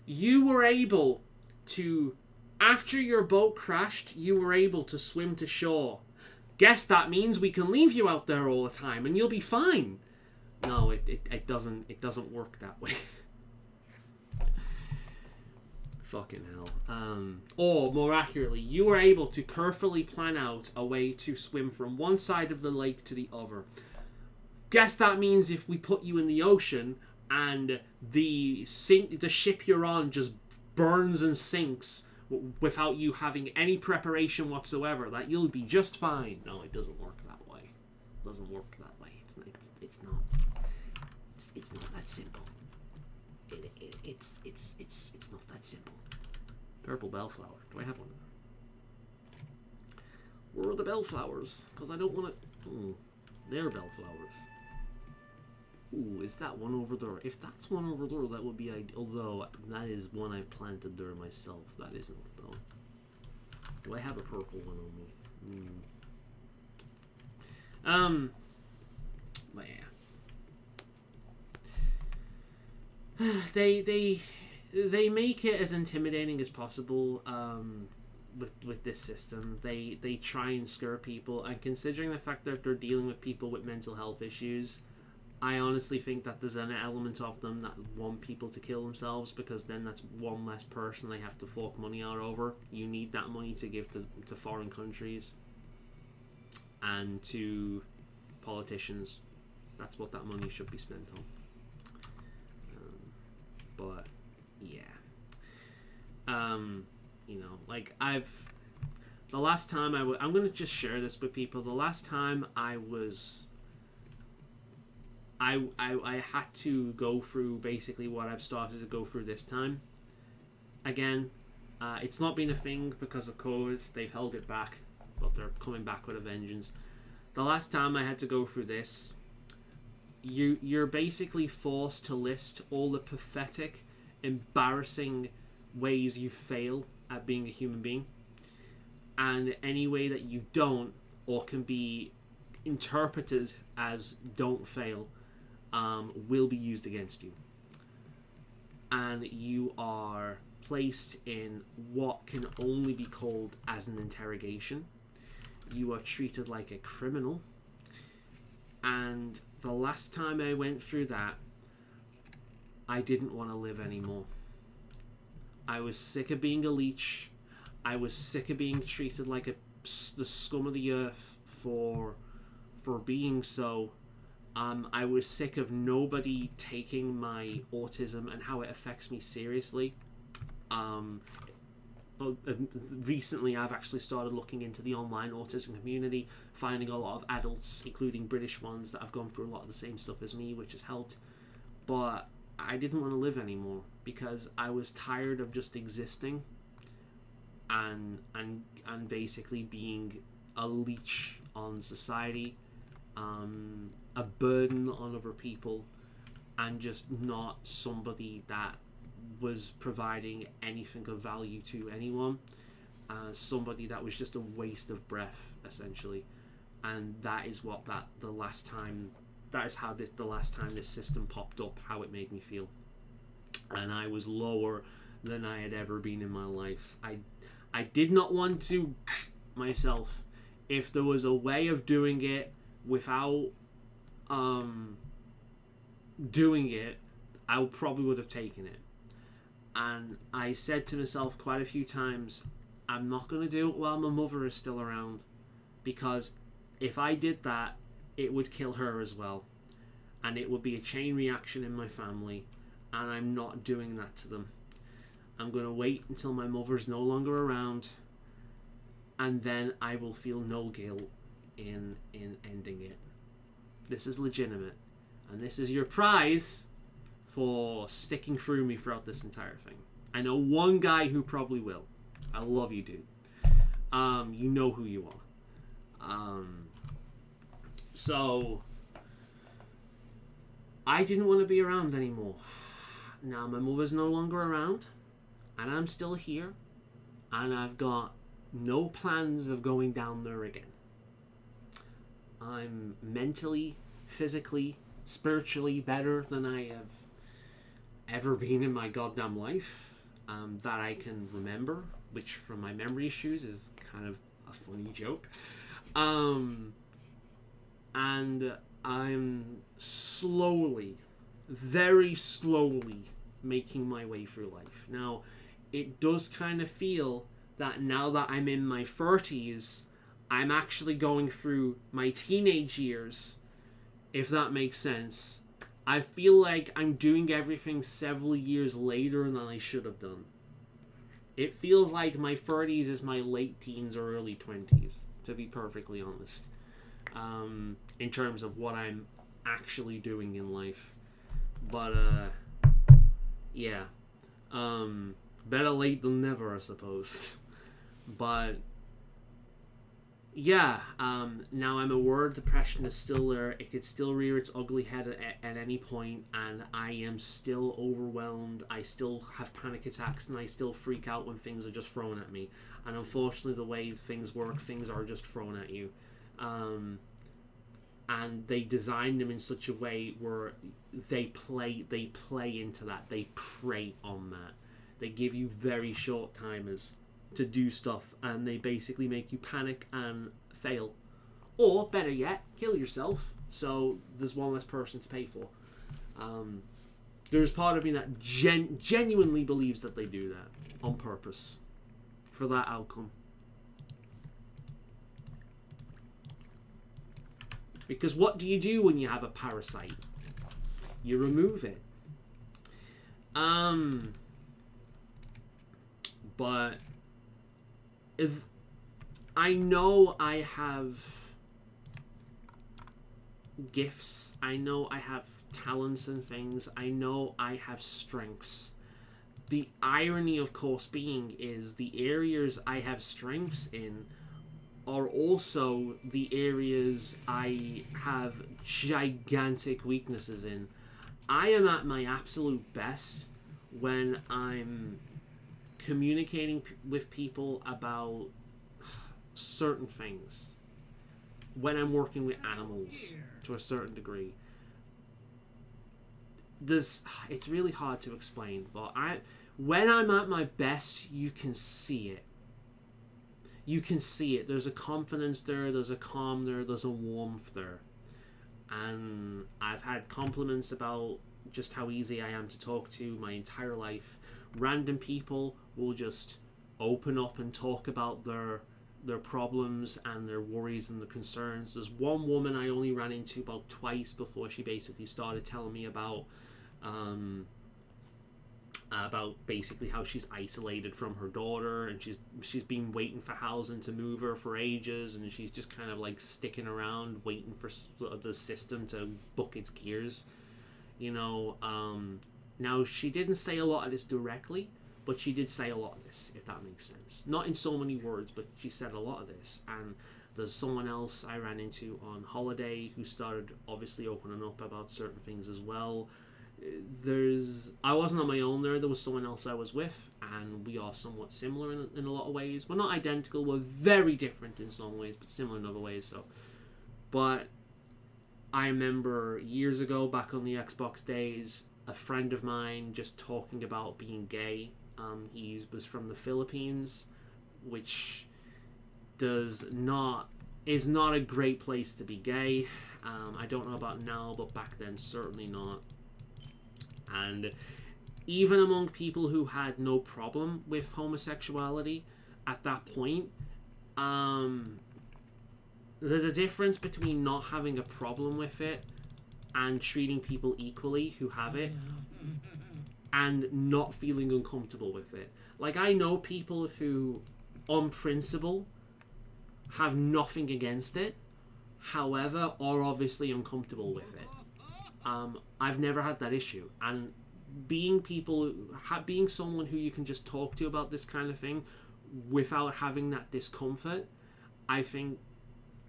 you were able to, after your boat crashed, you were able to swim to shore. Guess that means we can leave you out there all the time and you'll be fine. No, it doesn't work that way. Fucking hell. Or more accurately, you were able to carefully plan out a way to swim from one side of the lake to the other. Guess that means if we put you in the ocean and the ship you're on just burns and sinks without you having any preparation whatsoever, that you'll be just fine. No, it doesn't work that way. It doesn't work that way. It's not that simple. It's not that simple. Purple bellflower. Do I have one? Where are the bellflowers? Because I don't want to. They're bellflowers. Ooh, is that one over there? If that's one over there, that would be ideal. Although, that is one I've planted there myself. That isn't, though. Do I have a purple one on me? But yeah. They make it as intimidating as possible, with this system. They try and scare people, and considering the fact that they're dealing with people with mental health issues, I honestly think that there's an element of them that want people to kill themselves, because then that's one less person they have to fork money out over. You need that money to give to foreign countries and to politicians. That's what that money should be spent on. But yeah, you know, like the last time I'm gonna just share this with people. The last time I had to go through basically what I've started to go through this time. Again, it's not been a thing because of COVID. They've held it back, but they're coming back with a vengeance. The last time I had to go through this, you're basically forced to list all the pathetic, embarrassing ways you fail at being a human being, and any way that you don't, or can be interpreted as don't fail, will be used against you. And you are placed in what can only be called as an interrogation. You are treated like a criminal. And the last time I went through that, I didn't want to live anymore. I was sick of being a leech. I was sick of being treated like the scum of the earth for being so. I was sick of nobody taking my autism and how it affects me seriously. Recently, I've actually started looking into the online autism community, finding a lot of adults, including British ones, that have gone through a lot of the same stuff as me, which has helped. But I didn't want to live anymore, because I was tired of just existing and basically being a leech on society, a burden on other people, and just not somebody that was providing anything of value to anyone. Somebody that was just a waste of breath, essentially. And that is what the last time this system popped up, how it made me feel. And I was lower than I had ever been in my life. I did not want to myself. If there was a way of doing it without doing it, I probably would have taken it. And I said to myself quite a few times, I'm not going to do it while my mother is still around, because if I did that, it would kill her as well, and it would be a chain reaction in my family, and I'm not doing that to them. I'm going to wait until my mother's no longer around, and then I will feel no guilt in ending it. This is legitimate. And this is your prize for sticking through me throughout this entire thing. I know one guy who probably will. I love you, dude. You know who you are. So I didn't want to be around anymore. Now my mother's no longer around, and I'm still here, and I've got no plans of going down there again. I'm mentally, physically, spiritually better than I have ever been in my goddamn life, that I can remember, which from my memory issues is kind of a funny joke. And I'm slowly, very slowly making my way through life. Now, it does kind of feel that now that I'm in my 30s, I'm actually going through my teenage years, if that makes sense. I feel like I'm doing everything several years later than I should have done. It feels like my 30s is my late teens or early 20s, to be perfectly honest. In terms of what I'm actually doing in life. But, yeah. Better late than never, I suppose. But, yeah, now I'm aware depression is still there. It could still rear its ugly head at any point, and I am still overwhelmed. I still have panic attacks, and I still freak out when things are just thrown at me. And unfortunately, the way things work, things are just thrown at you. And they design them in such a way where they play into that. They prey on that. They give you very short timers to do stuff, and they basically make you panic and fail, or better yet, kill yourself. So there's one less person to pay for. There's part of me that genuinely believes that they do that on purpose for that outcome. Because what do you do when you have a parasite? You remove it. But if I know I have gifts, I know I have talents and things, I know I have strengths. The irony, of course, being is the areas I have strengths in are also the areas I have gigantic weaknesses in. I am at my absolute best when I'm communicating with people about certain things. When I'm working with animals to a certain degree. It's really hard to explain, but when I'm at my best, you can see it. You can see it. There's a confidence there, there's a calm there, there's a warmth there. And I've had compliments about just how easy I am to talk to my entire life. Random people will just open up and talk about their problems and their worries and their concerns. There's one woman I only ran into about twice before she basically started telling me about basically how she's isolated from her daughter, and she's been waiting for housing to move her for ages, and she's just kind of like sticking around waiting for the system to book its gears, you know. Now, she didn't say a lot of this directly, but she did say a lot of this, if that makes sense. Not in so many words, but she said a lot of this. And there's someone else I ran into on holiday who started obviously opening up about certain things as well. I wasn't on my own there was someone else I was with, and we are somewhat similar in a lot of ways. We're not identical, we're very different in some ways, but similar in other ways. So, but I remember years ago, back on the Xbox days, a friend of mine just talking about being gay. He was from the Philippines, which is not a great place to be gay. I don't know about now, but back then certainly not. And even among people who had no problem with homosexuality at that point, there's a difference between not having a problem with it and treating people equally who have it, and not feeling uncomfortable with it. Like, I know people who, on principle, have nothing against it, however, are obviously uncomfortable with it. I've never had that issue, and being being someone who you can just talk to about this kind of thing without having that discomfort, I think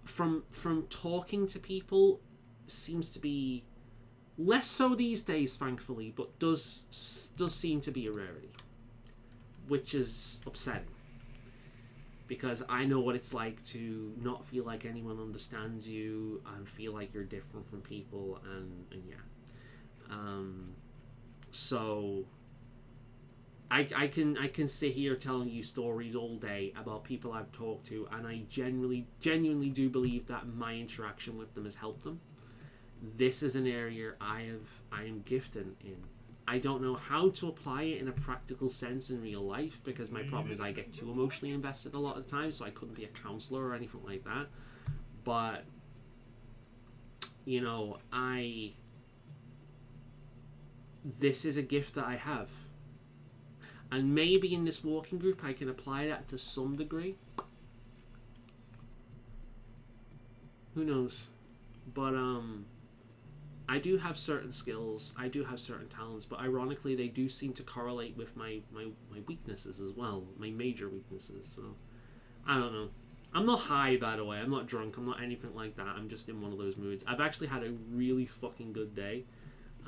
from talking to people seems to be less so these days, thankfully, but does seem to be a rarity, which is upsetting. Because I know what it's like to not feel like anyone understands you and feel like you're different from people, and yeah. So I can sit here telling you stories all day about people I've talked to, and I genuinely do believe that my interaction with them has helped them. This is an area I am gifted in. I don't know how to apply it in a practical sense in real life, because my problem is I get too emotionally invested a lot of the time, so I couldn't be a counselor or anything like that. But, you know, this is a gift that I have. And maybe in this walking group I can apply that to some degree. Who knows? But, I do have certain skills, I do have certain talents, but ironically they do seem to correlate with my weaknesses as well, my major weaknesses, so I don't know. I'm not high, by the way, I'm not drunk, I'm not anything like that, I'm just in one of those moods. I've actually had a really fucking good day.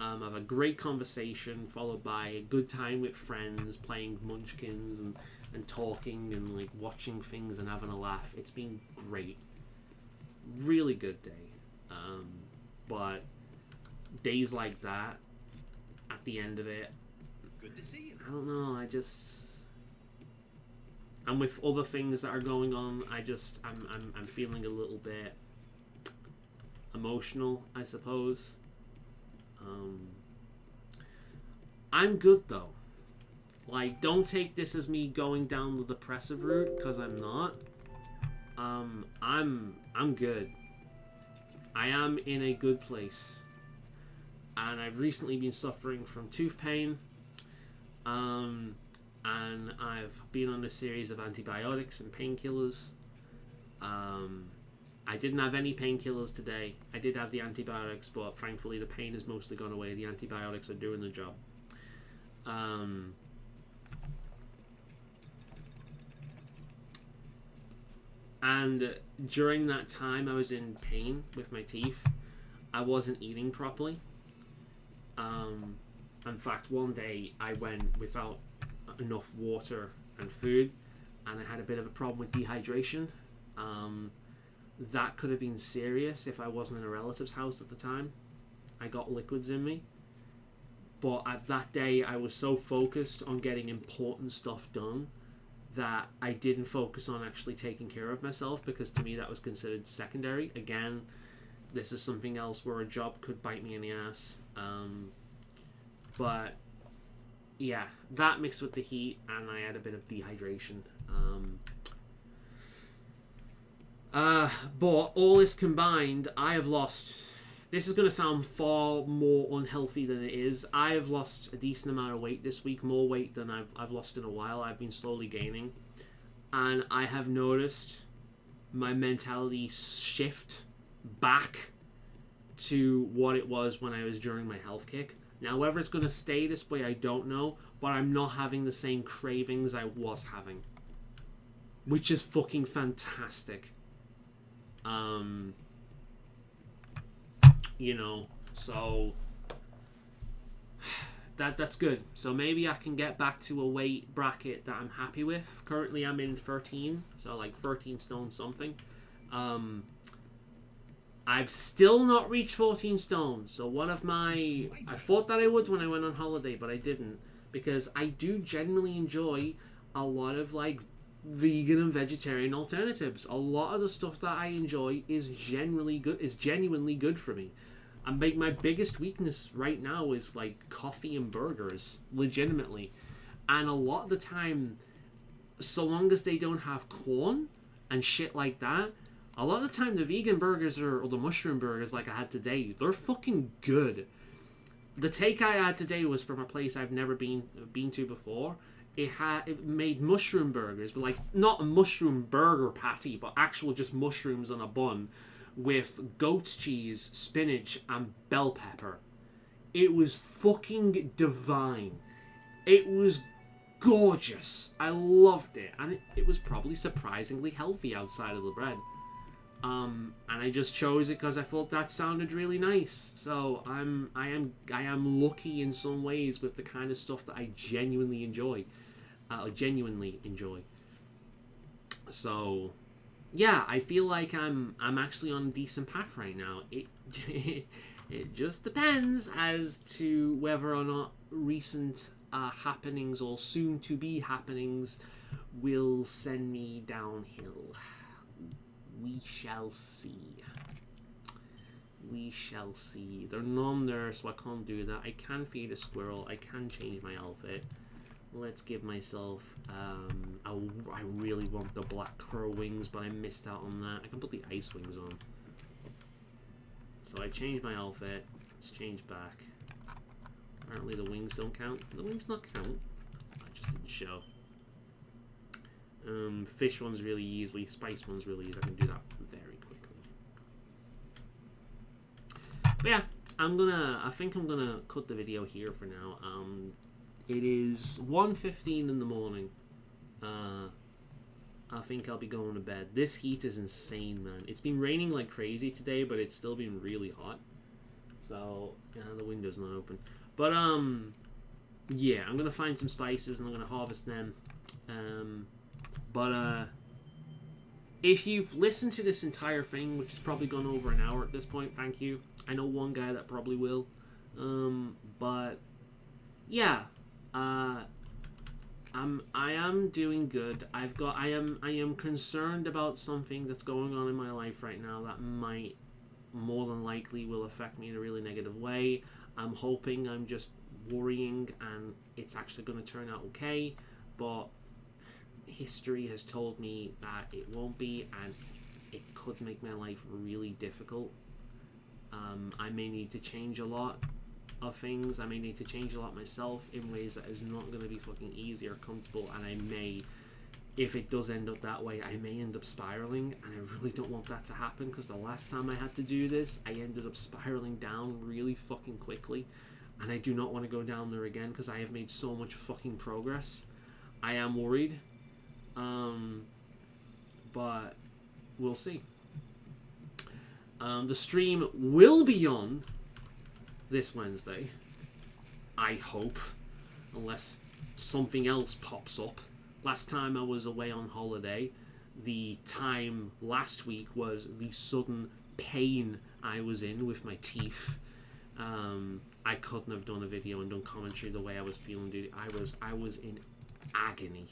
I've had a great conversation, followed by a good time with friends, playing munchkins and talking and like watching things and having a laugh. It's been great. Really good day. But days like that, at the end of it, good to see you. I don't know, and with other things that are going on, I'm feeling a little bit emotional, I suppose. I'm good though. Like, don't take this as me going down the depressive route, because I'm not. I'm good. I am in a good place. And I've recently been suffering from tooth pain. And I've been on a series of antibiotics and painkillers. I didn't have any painkillers today. I did have the antibiotics, but thankfully the pain has mostly gone away. The antibiotics are doing the job. And during that time I was in pain with my teeth. I wasn't eating properly. In fact, one day I went without enough water and food, and I had a bit of a problem with dehydration. That could have been serious if I wasn't in a relative's house at the time. I got liquids in me. But at that day, I was so focused on getting important stuff done that I didn't focus on actually taking care of myself, because to me that was considered secondary. Again, this is something else where a job could bite me in the ass. But yeah, that mixed with the heat, and I had a bit of dehydration. But all this combined, I have lost... This is going to sound far more unhealthy than it is. I have lost a decent amount of weight this week, more weight than I've lost in a while. I've been slowly gaining. And I have noticed my mentality shift back to what it was when I was during my health kick. Now, whether it's going to stay this way, I don't know. But I'm not having the same cravings I was having. Which is fucking fantastic. You know, so that's good. So maybe I can get back to a weight bracket that I'm happy with. Currently I'm in 13, so like 13 stone something. I've still not reached 14 stone. So I thought that I would when I went on holiday, but I didn't, because I do genuinely enjoy a lot of like vegan and vegetarian alternatives. A lot of the stuff that I enjoy is genuinely good for me. And my biggest weakness right now is like coffee and burgers, legitimately. And a lot of the time, so long as they don't have corn and shit like that, a lot of the time the vegan burgers or the mushroom burgers like I had today, they're fucking good. The take I had today was from a place I've never been to before. It made mushroom burgers, but like not a mushroom burger patty, but actual just mushrooms on a bun, with goat's cheese, spinach, and bell pepper. It was fucking divine. It was gorgeous. I loved it, and it was probably surprisingly healthy outside of the bread. And I just chose it because I thought that sounded really nice. So I am lucky in some ways with the kind of stuff that I genuinely enjoy. So yeah, I feel like I'm actually on a decent path right now. It just depends as to whether or not recent happenings or soon to be happenings will send me downhill. We shall see. We shall see. They're non there, so I can't do that. I can feed a squirrel. I can change my outfit. Let's give myself... I really want the black crow wings, but I missed out on that. I can put the ice wings on. So I changed my outfit. Let's change back. Apparently the wings don't count. The wings not count. I just didn't show. Fish one's really easily. Spice one's really easy. I can do that very quickly. But yeah, I think I'm gonna cut the video here for now. It is 1:15 in the morning. I think I'll be going to bed. This heat is insane, man. It's been raining like crazy today, but it's still been really hot. So, yeah, the window's not open. But, yeah, I'm gonna find some spices and I'm gonna harvest them. If you've listened to this entire thing, which has probably gone over an hour at this point, thank you. I know one guy that probably will. But, yeah. I am doing good. I am concerned about something that's going on in my life right now that might more than likely will affect me in a really negative way. I'm hoping I'm just worrying and it's actually going to turn out okay, but history has told me that it won't be, and it could make my life really difficult. I may need to change a lot of things. I may need to change a lot myself in ways that is not going to be fucking easy or comfortable, and I may, if it does end up that way, I may end up spiraling, and I really don't want that to happen, because the last time I had to do this, I ended up spiraling down really fucking quickly, and I do not want to go down there again, because I have made so much fucking progress. I am worried, but we'll see. The stream will be on this Wednesday, I hope, unless something else pops up. Last time I was away on holiday, the time last week was the sudden pain I was in with my teeth. I couldn't have done a video and done commentary the way I was feeling, dude. I was in agony.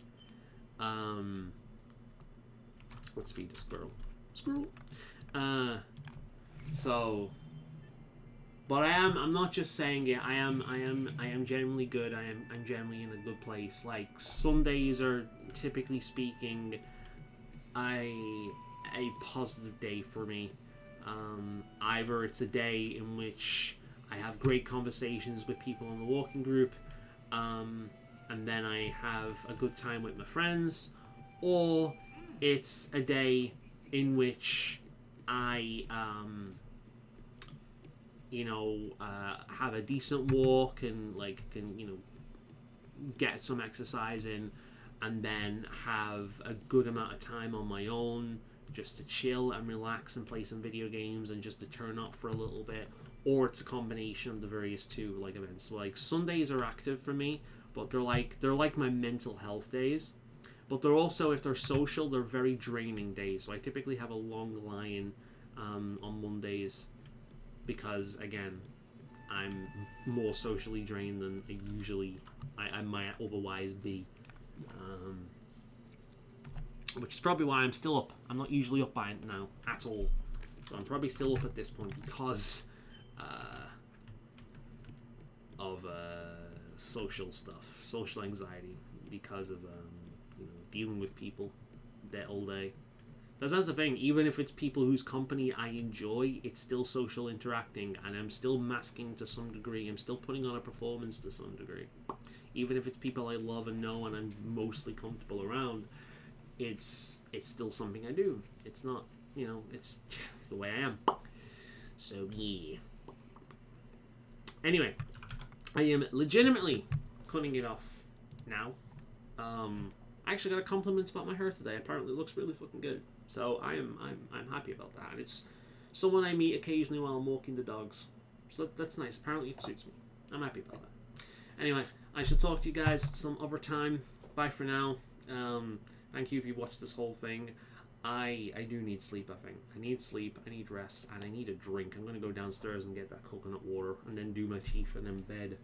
Let's feed the squirrel. Squirrel. But I'm not just saying it. I am generally good. I'm generally in a good place. Like, Sundays are, typically speaking, a positive day for me. Either it's a day in which I have great conversations with people in the walking group, and then I have a good time with my friends, or it's a day in which I have a decent walk and can get some exercise in, and then have a good amount of time on my own just to chill and relax and play some video games and just to turn up for a little bit. Or it's a combination of the various two events. So, Sundays are active for me, but they're like my mental health days. But they're also, if they're social, they're very draining days. So I typically have a long lie-in on Mondays, because, again, I'm more socially drained than I might otherwise be. Which is probably why I'm still up. I'm not usually up by now at all. So I'm probably still up at this point because of social stuff, social anxiety, because of dealing with people all day. Because that's the thing, even if it's people whose company I enjoy, it's still social interacting, and I'm still masking to some degree. I'm still putting on a performance to some degree. Even if it's people I love and know and I'm mostly comfortable around, it's still something I do. It's not you know, it's the way I am. So yeah. Anyway, I am legitimately cutting it off now. I actually got a compliment about my hair today. Apparently, it looks really fucking good. So I'm happy about that. And it's someone I meet occasionally while I'm walking the dogs. So that's nice. Apparently, it suits me. I'm happy about that. Anyway, I shall talk to you guys some other time. Bye for now. Thank you if you watched this whole thing. I do need sleep, I think. I need sleep, I need rest, and I need a drink. I'm going to go downstairs and get that coconut water, and then do my teeth, and then bed.